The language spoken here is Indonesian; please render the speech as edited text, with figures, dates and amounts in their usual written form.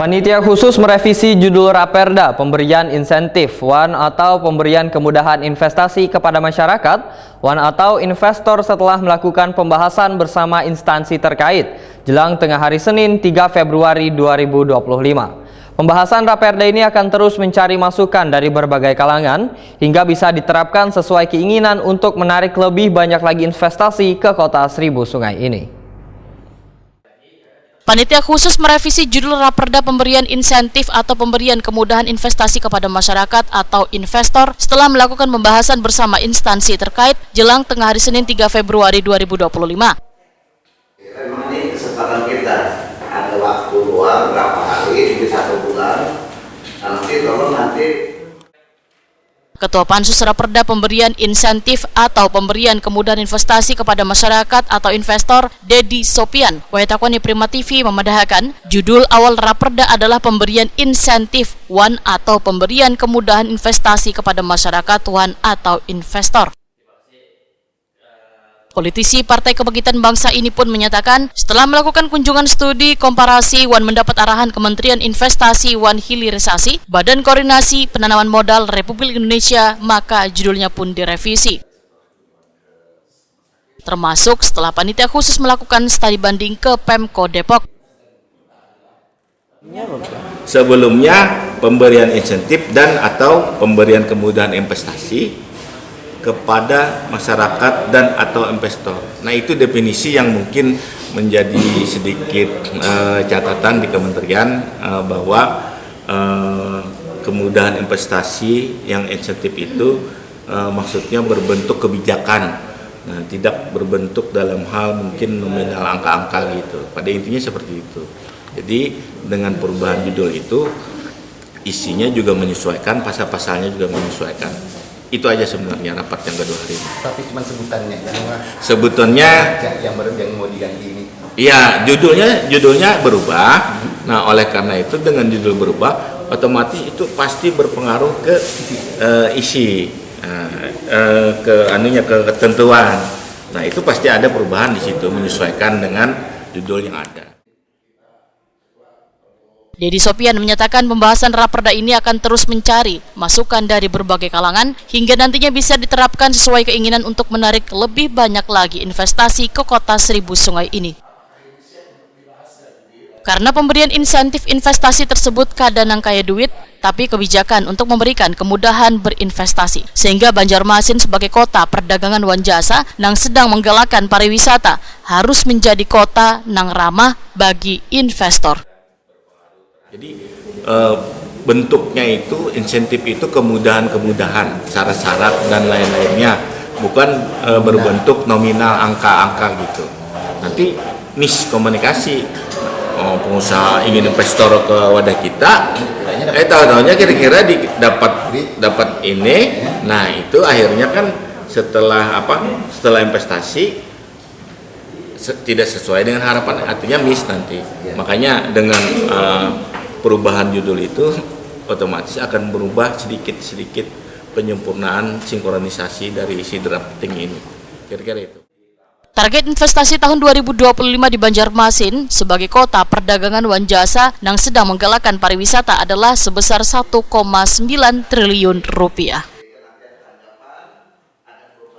Panitia khusus merevisi judul Raperda pemberian insentif (WAN) atau pemberian kemudahan investasi kepada masyarakat (WAN) atau investor setelah melakukan pembahasan bersama instansi terkait jelang tengah hari Senin 3 Februari 2025. Pembahasan Raperda ini akan terus mencari masukan dari berbagai kalangan hingga bisa diterapkan sesuai keinginan untuk menarik lebih banyak lagi investasi ke Kota Seribu Sungai ini. Panitia khusus merevisi judul Raperda pemberian insentif atau pemberian kemudahan investasi kepada masyarakat atau investor setelah melakukan pembahasan bersama instansi terkait jelang tengah hari Senin 3 Februari 2025. Memang ini kesempatan kita, ada waktu luang berapa hari, di 1 bulan, nanti Ketua Pansus Raperda pemberian insentif atau pemberian kemudahan investasi kepada masyarakat atau investor, Dedi Sopian, Waitakoni Prima TV memadahakan judul awal Raperda adalah pemberian insentif WAN atau pemberian kemudahan investasi kepada masyarakat WAN atau investor. Politisi Partai Kebangkitan Bangsa ini pun menyatakan setelah melakukan kunjungan studi komparasi WAN mendapat arahan Kementerian Investasi WAN Hilirisasi, Badan Koordinasi Penanaman Modal Republik Indonesia, maka judulnya pun direvisi. Termasuk setelah panitia khusus melakukan studi banding ke Pemko Depok. Sebelumnya pemberian insentif dan atau pemberian kemudahan investasi kepada masyarakat dan atau investor. Nah, itu definisi yang mungkin menjadi sedikit catatan di kementerian bahwa kemudahan investasi yang insentif itu maksudnya berbentuk kebijakan, nah, tidak berbentuk dalam hal mungkin nominal angka-angka gitu. Pada intinya seperti itu. Jadi dengan perubahan judul itu isinya juga menyesuaikan, pasal-pasalnya juga menyesuaikan. Itu aja sebenarnya rapat yang kedua hari ini. Tapi cuma sebutannya. Sebutannya yang mau diganti ini. Iya, judulnya berubah. Nah, oleh karena itu dengan judul berubah, otomatis itu pasti berpengaruh ke isi, ke ketentuan. Nah, itu pasti ada perubahan di situ menyesuaikan dengan judul yang ada. Dedi Sopian menyatakan pembahasan Raperda ini akan terus mencari masukan dari berbagai kalangan hingga nantinya bisa diterapkan sesuai keinginan untuk menarik lebih banyak lagi investasi ke Kota Seribu Sungai ini. Karena pemberian insentif investasi tersebut kadang kaya duit, tapi kebijakan untuk memberikan kemudahan berinvestasi. Sehingga Banjarmasin sebagai kota perdagangan wan jasa yang sedang menggalakkan pariwisata harus menjadi kota yang ramah bagi investor. Jadi bentuknya itu insentif itu kemudahan-kemudahan, syarat-syarat dan lain-lainnya, bukan berbentuk nominal angka-angka gitu. Nanti miskomunikasi, pengusaha ingin investor ke wadah kita, tahu-tahunya kira-kira dapat ini, nah itu akhirnya kan setelah investasi tidak sesuai dengan harapan, artinya miss nanti. Makanya dengan perubahan judul itu otomatis akan berubah sedikit penyempurnaan sinkronisasi dari isi drafting ini. Kira-kira itu. Target investasi tahun 2025 di Banjarmasin sebagai kota perdagangan wan jasa yang sedang menggalakkan pariwisata adalah sebesar 1,9 triliun rupiah.